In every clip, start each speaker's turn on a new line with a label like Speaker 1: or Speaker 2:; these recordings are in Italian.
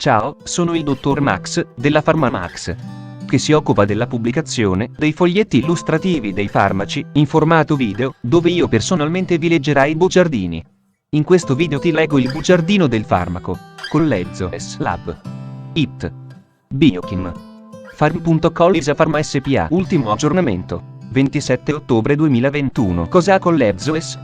Speaker 1: Ciao, sono il dottor Max, della PharmaMax, che si occupa della pubblicazione dei foglietti illustrativi dei farmaci, in formato video, dove io personalmente vi leggerai i bugiardini. In questo video ti leggo il bugiardino del farmaco, con l'EZOS Lab. IT. Biochim. Farm.col Pharma SPA. Ultimo aggiornamento. 27 ottobre 2021. Cosa ha con l'EZOS?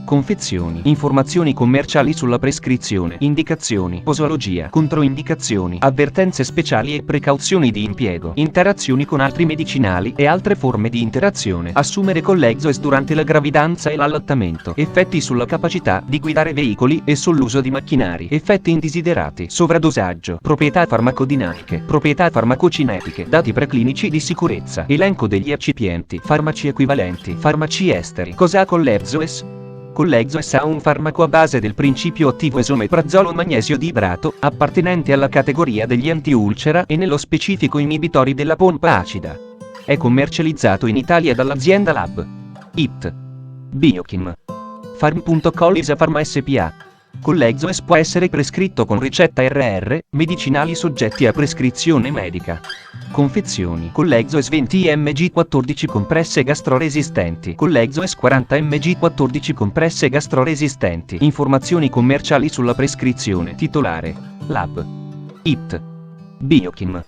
Speaker 1: Confezioni, informazioni commerciali sulla prescrizione, indicazioni, posologia, controindicazioni, avvertenze speciali e precauzioni di impiego, interazioni con altri medicinali e altre forme di interazione, assumere con l'EZOS durante la gravidanza e l'allattamento, effetti sulla capacità di guidare veicoli e sull'uso di macchinari, effetti indesiderati, sovradosaggio, proprietà farmacodinamiche, proprietà farmacocinetiche, dati preclinici di sicurezza, elenco degli eccipienti, farmaci equivalenti, farmaci esteri. Cosa ha con l'EZOS? Con l'EZOS ha un farmaco a base del principio attivo esomeprazolo magnesio diidrato, appartenente alla categoria degli antiulcera e nello specifico inibitori della pompa acida. È commercializzato in Italia dall'azienda Lab. IT. Biochim. Farm.col Pharma SPA. Con l'EZOS può essere prescritto con ricetta RR, medicinali soggetti a prescrizione medica. Confezioni. Con l'EZOS 20 mg 14 compresse gastroresistenti. Con l'EZOS 40 mg 14 compresse gastroresistenti. Informazioni commerciali sulla prescrizione. Titolare. Lab. IT. Biochim.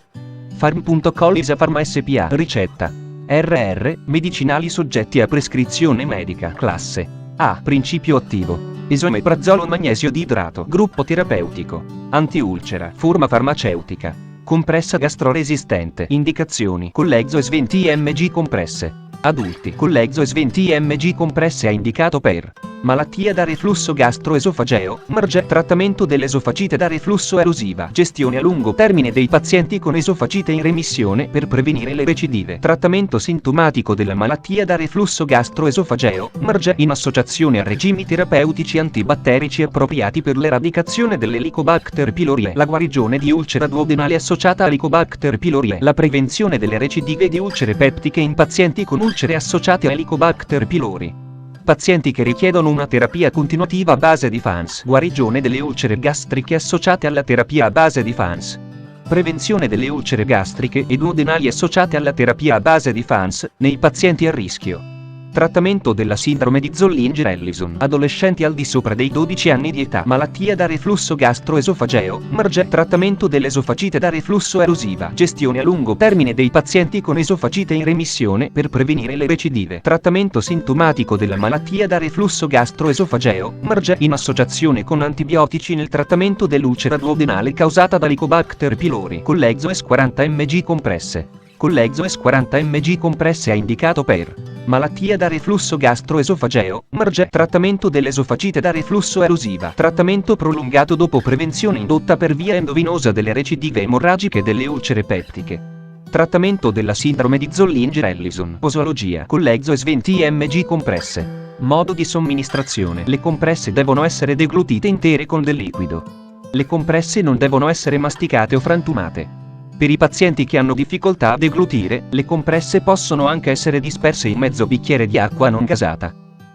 Speaker 1: Farm.col Pharma SPA. Ricetta. RR, medicinali soggetti a prescrizione medica. Classe A. Principio attivo. Esomeprazolo magnesio diidrato. Gruppo terapeutico. Antiulcera. Forma farmaceutica. Compressa gastroresistente. Indicazioni. Con l'EZOS 20 mg compresse. Adulti. Con l'EZOS 20 mg compresse è indicato per malattia da reflusso gastroesofageo, MRGE, trattamento dell'esofagite da reflusso erosiva, gestione a lungo termine dei pazienti con esofagite in remissione per prevenire le recidive, trattamento sintomatico della malattia da reflusso gastroesofageo, MRGE, in associazione a regimi terapeutici antibatterici appropriati per l'eradicazione dell'Helicobacter pylori, la guarigione di ulcera duodenale associata a Helicobacter pylori, la prevenzione delle recidive di ulcere peptiche in pazienti con ulcere associate a Helicobacter pylori. Pazienti che richiedono una terapia continuativa a base di FANS. Guarigione delle ulcere gastriche associate alla terapia a base di FANS. Prevenzione delle ulcere gastriche e duodenali associate alla terapia a base di FANS nei pazienti a rischio. Trattamento della sindrome di Zollinger-Ellison. Adolescenti al di sopra dei 12 anni di età. Malattia da reflusso gastroesofageo, MRGE. Trattamento dell'esofagite da reflusso erosiva. Gestione a lungo termine dei pazienti con esofagite in remissione per prevenire le recidive. Trattamento sintomatico della malattia da reflusso gastroesofageo, MRGE. In associazione con antibiotici nel trattamento dell'ulcera duodenale causata da Helicobacter pylori. Con l'EZOS 40 mg compresse. Con l'EZOS 40 mg compresse è indicato per malattia da reflusso gastroesofageo, MRGE, trattamento dell'esofagite da reflusso erosiva, trattamento prolungato dopo prevenzione indotta per via endovenosa delle recidive emorragiche delle ulcere peptiche. Trattamento della sindrome di Zollinger-Ellison. Posologia. Con l'EZOS 20 mg compresse. Modo di somministrazione. Le compresse devono essere deglutite intere con del liquido. Le compresse non devono essere masticate o frantumate. Per i pazienti che hanno difficoltà a deglutire, le compresse possono anche essere disperse in mezzo bicchiere di acqua non gasata.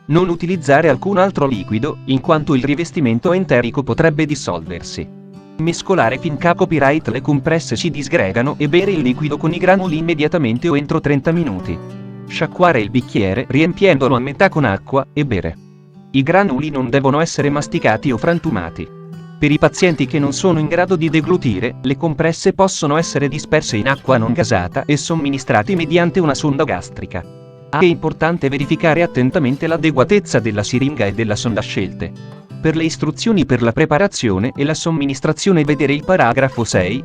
Speaker 1: Non utilizzare alcun altro liquido, in quanto il rivestimento enterico potrebbe dissolversi. Mescolare finché copyright le compresse si disgregano e bere il liquido con i granuli immediatamente o entro 30 minuti. Sciacquare il bicchiere riempiendolo a metà con acqua e bere. I granuli non devono essere masticati o frantumati. Per i pazienti che non sono in grado di deglutire, le compresse possono essere disperse in acqua non gasata e somministrate mediante una sonda gastrica. È importante verificare attentamente l'adeguatezza della siringa e della sonda scelte. Per le istruzioni per la preparazione e la somministrazione vedere il paragrafo 6.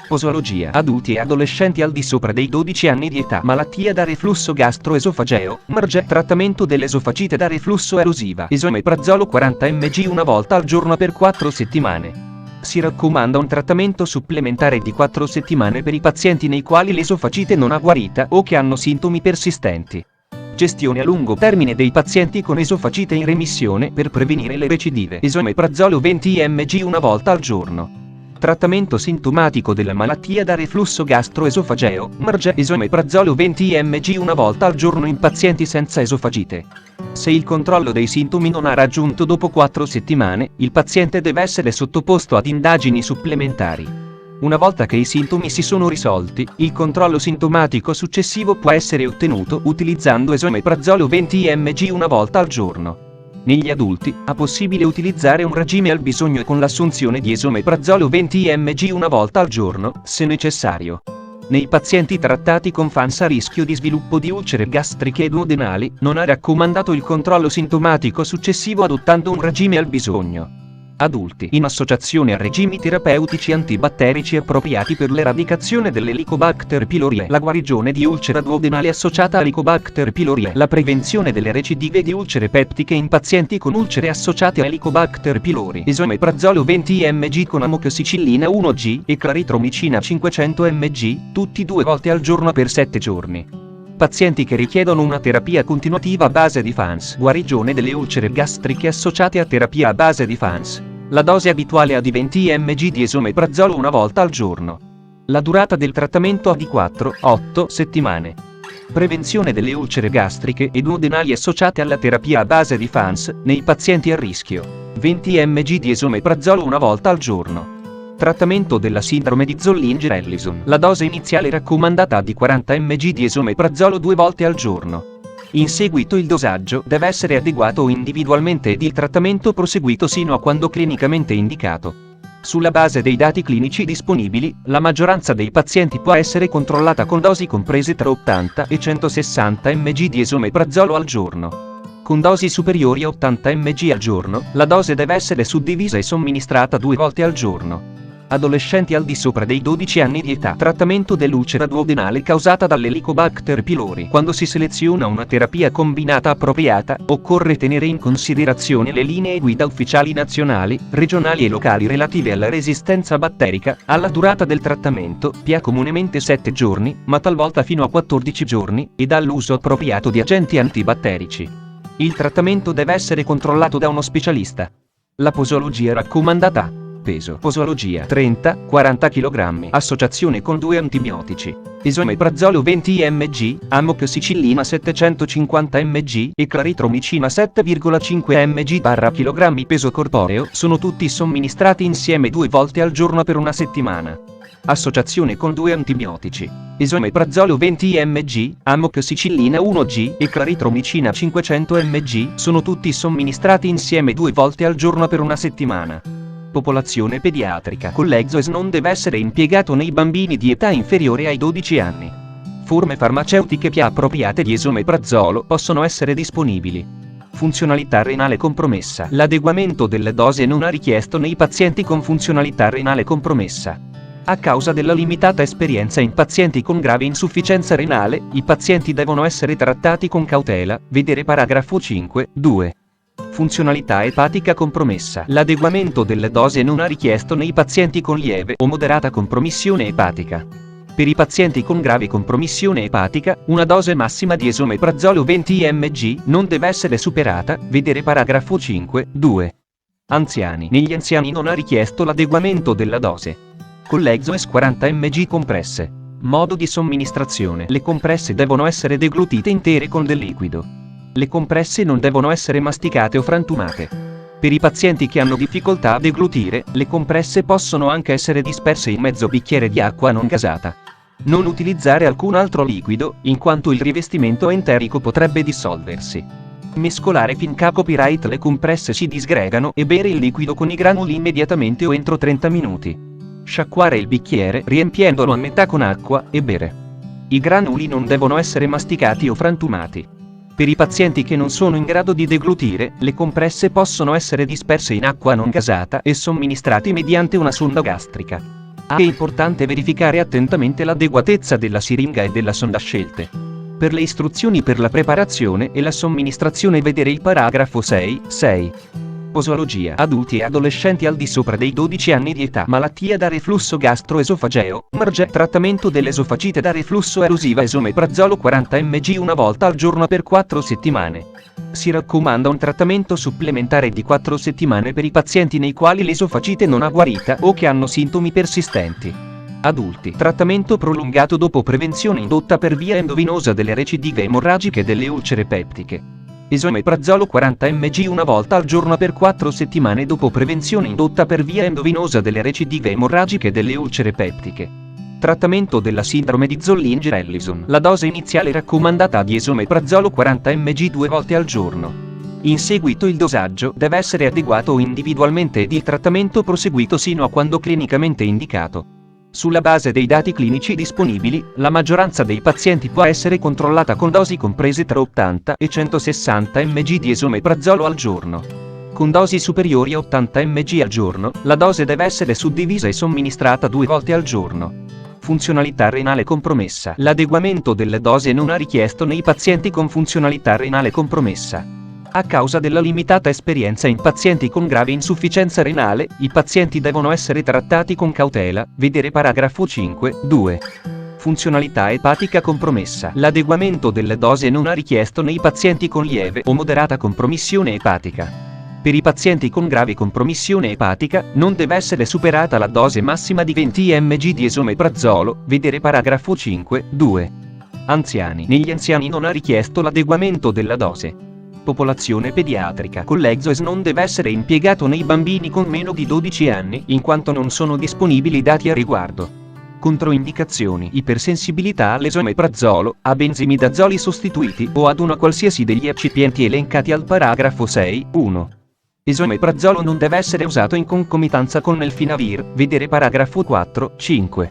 Speaker 1: Posologia. Adulti e adolescenti al di sopra dei 12 anni di età. Malattia da reflusso gastroesofageo, MRGE. Trattamento dell'esofagite da reflusso erosiva. Esomeprazolo 40 mg una volta al giorno per 4 settimane. Si raccomanda un trattamento supplementare di 4 settimane per i pazienti nei quali l'esofagite non ha guarita o che hanno sintomi persistenti. Gestione a lungo termine dei pazienti con esofagite in remissione per prevenire le recidive. Esomeprazolo 20 mg una volta al giorno. Trattamento sintomatico della malattia da reflusso gastroesofageo, MRGE, esomeprazolo 20 mg una volta al giorno in pazienti senza esofagite. Se il controllo dei sintomi non ha raggiunto dopo 4 settimane, il paziente deve essere sottoposto ad indagini supplementari. Una volta che i sintomi si sono risolti, il controllo sintomatico successivo può essere ottenuto utilizzando esomeprazolo 20 mg una volta al giorno. Negli adulti, è possibile utilizzare un regime al bisogno con l'assunzione di esomeprazolo 20 mg una volta al giorno, se necessario. Nei pazienti trattati con FANS a rischio di sviluppo di ulcere gastriche e duodenali, non è raccomandato il controllo sintomatico successivo adottando un regime al bisogno. Adulti in associazione a regimi terapeutici antibatterici appropriati per l'eradicazione dell'Helicobacter pylori, la guarigione di ulcera duodenale associata a Helicobacter pylori, la prevenzione delle recidive di ulcere peptiche in pazienti con ulcere associate a Helicobacter pylori, esomeprazolo 20 mg con amoxicillina 1G e claritromicina 500 mg, tutti 2 volte al giorno per 7 giorni. Pazienti che richiedono una terapia continuativa a base di FANS, guarigione delle ulcere gastriche associate a terapia a base di FANS. La dose abituale è di 20 mg di esomeprazolo una volta al giorno. La durata del trattamento è di 4-8 settimane. Prevenzione delle ulcere gastriche e duodenali associate alla terapia a base di FANS, nei pazienti a rischio. 20 mg di esomeprazolo una volta al giorno. Trattamento della sindrome di Zollinger-Ellison. La dose iniziale raccomandata è di 40 mg di esomeprazolo 2 volte al giorno. In seguito il dosaggio deve essere adeguato individualmente ed il trattamento proseguito sino a quando clinicamente indicato. Sulla base dei dati clinici disponibili, la maggioranza dei pazienti può essere controllata con dosi comprese tra 80 e 160 mg di esomeprazolo al giorno. Con dosi superiori a 80 mg al giorno, la dose deve essere suddivisa e somministrata 2 volte al giorno. Adolescenti al di sopra dei 12 anni di età. Trattamento dell'ulcera duodenale causata dall'Helicobacter pylori. Quando si seleziona una terapia combinata appropriata, occorre tenere in considerazione le linee guida ufficiali nazionali, regionali e locali relative alla resistenza batterica, alla durata del trattamento, PA comunemente 7 giorni, ma talvolta fino a 14 giorni, ed all'uso appropriato di agenti antibatterici. Il trattamento deve essere controllato da uno specialista. La posologia raccomandata. Peso. Posologia 30-40 kg. Associazione con 2 antibiotici. Esomeprazolo 20 mg, amoxicillina 750 mg e claritromicina 7,5 mg/kg. Peso corporeo sono tutti somministrati insieme 2 volte al giorno per una settimana. Associazione con 2 antibiotici. Esomeprazolo 20 mg, amoxicillina 1G e claritromicina 500 mg sono tutti somministrati insieme 2 volte al giorno per una settimana. Popolazione pediatrica. Collexoes non deve essere impiegato nei bambini di età inferiore ai 12 anni. Forme farmaceutiche più appropriate di esomeprazolo possono essere disponibili. Funzionalità renale compromessa. L'adeguamento della dose non è richiesto nei pazienti con funzionalità renale compromessa. A causa della limitata esperienza in pazienti con grave insufficienza renale, i pazienti devono essere trattati con cautela, vedere paragrafo 5.2. Funzionalità epatica compromessa. L'adeguamento della dose non è richiesto nei pazienti con lieve o moderata compromissione epatica. Per i pazienti con grave compromissione epatica, una dose massima di esomeprazolo 20 mg non deve essere superata, vedere paragrafo 5.2. Anziani. Negli anziani non è richiesto l'adeguamento della dose. Collexoes 40 mg compresse. Modo di somministrazione. Le compresse devono essere deglutite intere con del liquido. Le compresse non devono essere masticate o frantumate. Per i pazienti che hanno difficoltà a deglutire, le compresse possono anche essere disperse in mezzo bicchiere di acqua non gasata. Non utilizzare alcun altro liquido, in quanto il rivestimento enterico potrebbe dissolversi. Mescolare finché a copyright le compresse si disgregano e bere il liquido con i granuli immediatamente o entro 30 minuti. Sciacquare il bicchiere riempiendolo a metà con acqua e bere. I granuli non devono essere masticati o frantumati. Per i pazienti che non sono in grado di deglutire, le compresse possono essere disperse in acqua non gasata e somministrate mediante una sonda gastrica. È importante verificare attentamente l'adeguatezza della siringa e della sonda scelte. Per le istruzioni per la preparazione e la somministrazione vedere il paragrafo 6.6. posologia, adulti e adolescenti al di sopra dei 12 anni di età, malattia da reflusso gastroesofageo, MRGE, trattamento dell'esofagite da reflusso erosiva, esomeprazolo 40 mg una volta al giorno per 4 settimane. Si raccomanda un trattamento supplementare di 4 settimane per i pazienti nei quali l'esofagite non ha guarita o che hanno sintomi persistenti. Adulti, trattamento prolungato dopo prevenzione indotta per via endovenosa delle recidive emorragiche e delle ulcere peptiche. Esomeprazolo 40 mg una volta al giorno per 4 settimane dopo prevenzione indotta per via endovenosa delle recidive emorragiche e delle ulcere peptiche. Trattamento della sindrome di Zollinger-Ellison. La dose iniziale raccomandata di esomeprazolo 40 mg 2 volte al giorno. In seguito il dosaggio deve essere adeguato individualmente ed il trattamento proseguito sino a quando clinicamente indicato. Sulla base dei dati clinici disponibili, la maggioranza dei pazienti può essere controllata con dosi comprese tra 80 e 160 mg di esomeprazolo al giorno. Con dosi superiori a 80 mg al giorno, la dose deve essere suddivisa e somministrata 2 volte al giorno. Funzionalità renale compromessa. L'adeguamento delle dosi non ha richiesto nei pazienti con funzionalità renale compromessa. A causa della limitata esperienza in pazienti con grave insufficienza renale, i pazienti devono essere trattati con cautela, vedere paragrafo 5.2. Funzionalità epatica compromessa. L'adeguamento delle dosi non ha richiesto nei pazienti con lieve o moderata compromissione epatica. Per i pazienti con grave compromissione epatica, non deve essere superata la dose massima di 20 mg di esomeprazolo, vedere paragrafo 5.2. Anziani. Negli anziani non ha richiesto l'adeguamento della dose. Popolazione pediatrica. Collexos non deve essere impiegato nei bambini con meno di 12 anni, in quanto non sono disponibili dati a riguardo. Controindicazioni: ipersensibilità all'esomeprazolo, a benzimidazoli sostituiti o ad una qualsiasi degli eccipienti elencati al paragrafo 6.1. Esomeprazolo non deve essere usato in concomitanza con nelfinavir, vedere paragrafo 4.5.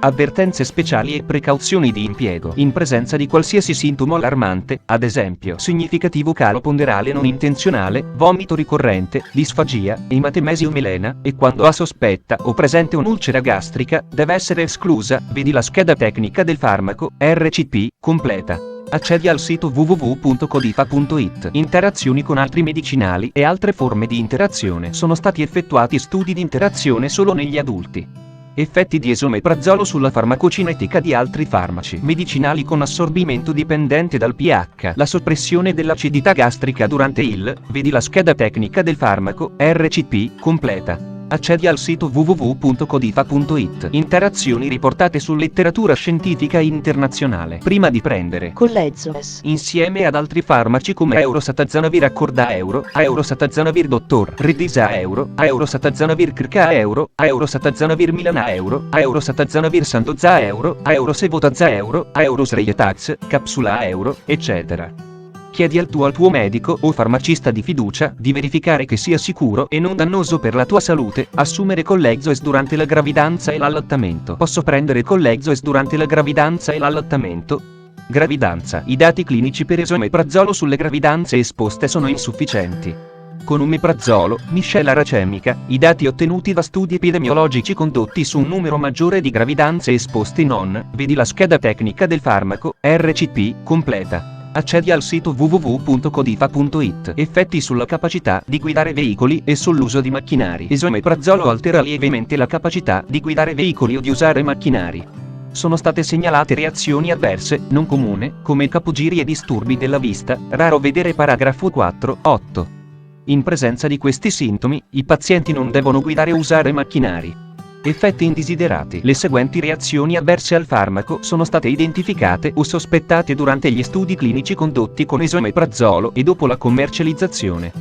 Speaker 1: Avvertenze speciali e precauzioni di impiego. In presenza di qualsiasi sintomo allarmante, ad esempio significativo calo ponderale non intenzionale, vomito ricorrente, disfagia, ematemesi melena, e quando ha sospetta o presente un'ulcera gastrica, deve essere esclusa, vedi la scheda tecnica del farmaco, RCP, completa. Accedi al sito www.codifa.it. Interazioni con altri medicinali e altre forme di interazione. Sono stati effettuati studi di interazione solo negli adulti. Effetti di esomeprazolo sulla farmacocinetica di altri farmaci medicinali con assorbimento dipendente dal pH. La soppressione dell'acidità gastrica durante vedi la scheda tecnica del farmaco, RCP, completa. Accedi al sito www.codifa.it. Interazioni riportate su letteratura scientifica internazionale. Prima di prendere
Speaker 2: Collexos
Speaker 1: insieme ad altri farmaci come Eurosatazanavir Accorda Euro, Eurosatazanavir Dottor Redisa Euro, Eurosatazanavir Crca Euro, Eurosatazanavir Milana Euro, Eurosatazanavir Sandoza Euro, Eurosevotazza Euro, Eurosreietax, Capsula Euro, eccetera. Chiedi al tuo medico o farmacista di fiducia di verificare che sia sicuro e non dannoso per la tua salute assumere Collexos durante la gravidanza e l'allattamento. Posso prendere Collexos durante la gravidanza e l'allattamento? Gravidanza. I dati clinici per esomeprazolo sulle gravidanze esposte sono insufficienti. Con omeprazolo, miscela racemica, i dati ottenuti da studi epidemiologici condotti su un numero maggiore di gravidanze esposte non, vedi la scheda tecnica del farmaco, RCP, completa. Accedi al sito www.codifa.it. Effetti sulla capacità di guidare veicoli e sull'uso di macchinari. Esomeprazolo altera lievemente la capacità di guidare veicoli o di usare macchinari. Sono state segnalate reazioni avverse, non comune, come capogiri e disturbi della vista, raro vedere paragrafo 4.8. In presenza di questi sintomi, i pazienti non devono guidare o usare macchinari. Effetti indesiderati. Le seguenti reazioni avverse al farmaco sono state identificate o sospettate durante gli studi clinici condotti con esomeprazolo e dopo la commercializzazione.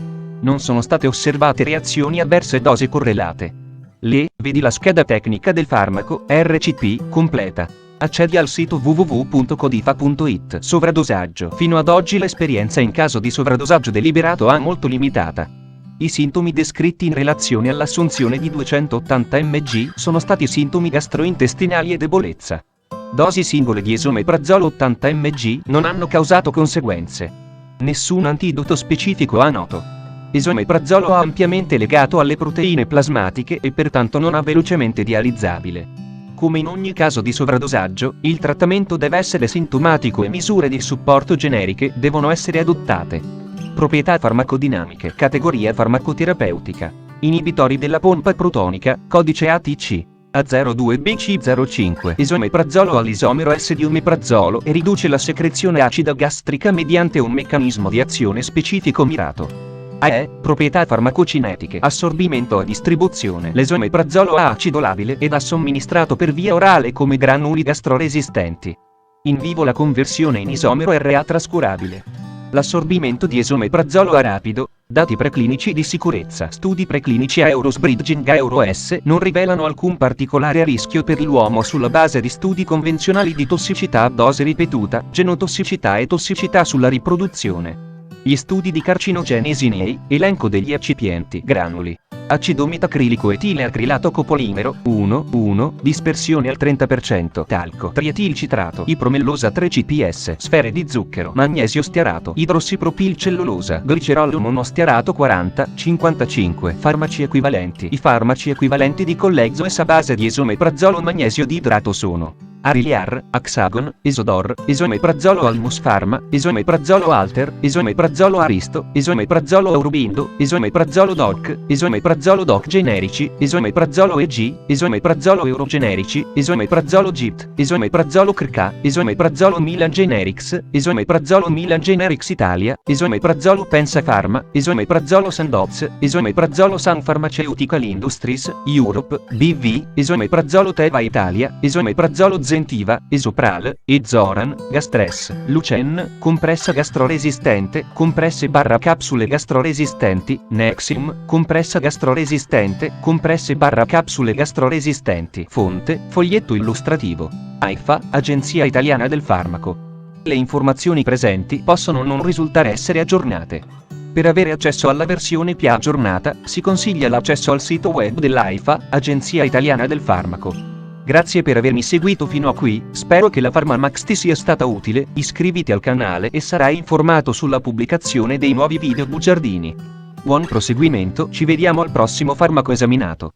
Speaker 1: Non sono state osservate reazioni avverse dose correlate. Vedi la scheda tecnica del farmaco, RCP, completa. Accedi al sito www.codifa.it. Sovradosaggio. Fino ad oggi l'esperienza in caso di sovradosaggio deliberato è molto limitata. I sintomi descritti in relazione all'assunzione di 280 mg sono stati sintomi gastrointestinali e debolezza. Dosi singole di esomeprazolo 80 mg non hanno causato conseguenze. Nessun antidoto specifico è noto. Esomeprazolo è ampiamente legato alle proteine plasmatiche e pertanto non è velocemente dializzabile. Come in ogni caso di sovradosaggio, il trattamento deve essere sintomatico e misure di supporto generiche devono essere adottate. Proprietà farmacodinamiche. Categoria farmacoterapeutica. Inibitori della pompa protonica, codice ATC. A02BC05. Esomeprazolo all'isomero S di omeprazolo e riduce la secrezione acida gastrica mediante un meccanismo di azione specifico mirato. AE, proprietà farmacocinetiche, assorbimento e distribuzione. L'esomeprazolo ha acido labile ed è somministrato per via orale come granuli gastroresistenti. In vivo la conversione in isomero RA trascurabile. L'assorbimento di esomeprazolo è rapido. Dati preclinici di sicurezza. Studi preclinici a Eurosbridging Euro-S non rivelano alcun particolare rischio per l'uomo sulla base di studi convenzionali di tossicità a dose ripetuta, genotossicità e tossicità sulla riproduzione. Gli studi di carcinogenesi nei, elenco degli eccipienti, granuli. Acido metacrilico etile acrilato copolimero, 1, dispersione al 30%, talco, triatilcitrato, ipromellosa 3-CPS, sfere di zucchero, magnesio stearato, idrossipropilcellulosa, glicerolo monostearato 40-55, farmaci equivalenti. I farmaci equivalenti di Collexos a base di esomeprazolo magnesio diidrato sono Ariliar, Axagon, Esodor, esomeprazolo Almusfarma, esomeprazolo Alter, esomeprazolo Aristo, esomeprazolo Aurobindo, esomeprazolo Doc, esomeprazolo Doc generici, esomeprazolo EG, esomeprazolo Eurogenerici, esomeprazolo GIPT, esomeprazolo Krka, esomeprazolo Milan Generics, esomeprazolo Milan Generics Italia, esomeprazolo Pensafarma, esomeprazolo Sandoz, esomeprazolo Sun Pharmaceutical Industries, Europe, BV, esomeprazolo Teva Italia, esomeprazolo Zentiva, Esopral, Ezoran, Gastres, Lucen, compressa gastroresistente, compresse barra capsule gastroresistenti, Nexium, compressa gastroresistente, compresse barra capsule gastroresistenti. Fonte, foglietto illustrativo. AIFA, Agenzia Italiana del Farmaco. Le informazioni presenti possono non risultare essere aggiornate. Per avere accesso alla versione più aggiornata, si consiglia l'accesso al sito web dell'AIFA, Agenzia Italiana del Farmaco. Grazie per avermi seguito fino a qui, spero che la PharmaMax ti sia stata utile, iscriviti al canale e sarai informato sulla pubblicazione dei nuovi video bugiardini. Buon proseguimento, ci vediamo al prossimo farmaco esaminato.